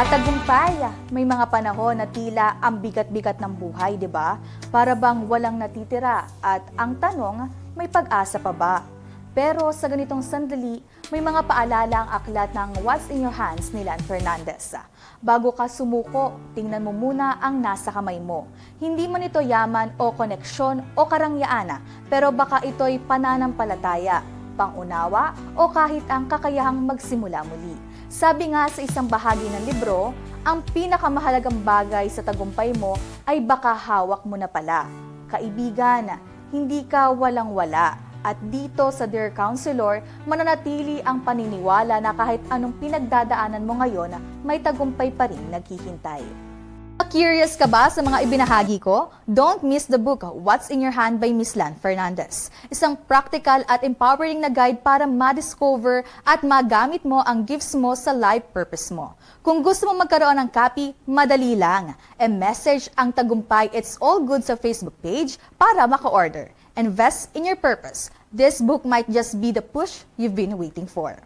Tagumpay, may mga panahon na tila ang bigat-bigat ng buhay, di ba? Para bang walang natitira at ang tanong, may pag-asa pa ba? Pero sa ganitong sandali, may mga paalala ang aklat ng What's in Your Hands ni Lan Fernandez. Bago ka sumuko, tingnan mo muna ang nasa kamay mo. Hindi man ito yaman o koneksyon o karangyaan, pero baka ito'y pananampalataya, pangunawa o kahit ang kakayahang magsimula muli. Sabi nga sa isang bahagi ng libro, ang pinakamahalagang bagay sa tagumpay mo ay baka hawak mo na pala. Kaibigan, hindi ka walang-wala. At dito sa Dear Counselor, mananatili ang paniniwala na kahit anong pinagdadaanan mo ngayon, may tagumpay pa rin naghihintay. Curious ka ba sa mga ibinahagi ko? Don't miss the book What's in Your Hand by Miss Lan Fernandez. Isang practical at empowering na guide para ma-discover at magamit mo ang gifts mo sa life purpose mo. Kung gusto mo magkaroon ng copy, madali lang. E-message ang tagumpay It's All Good sa Facebook page para maka-order. Invest in your purpose. This book might just be the push you've been waiting for.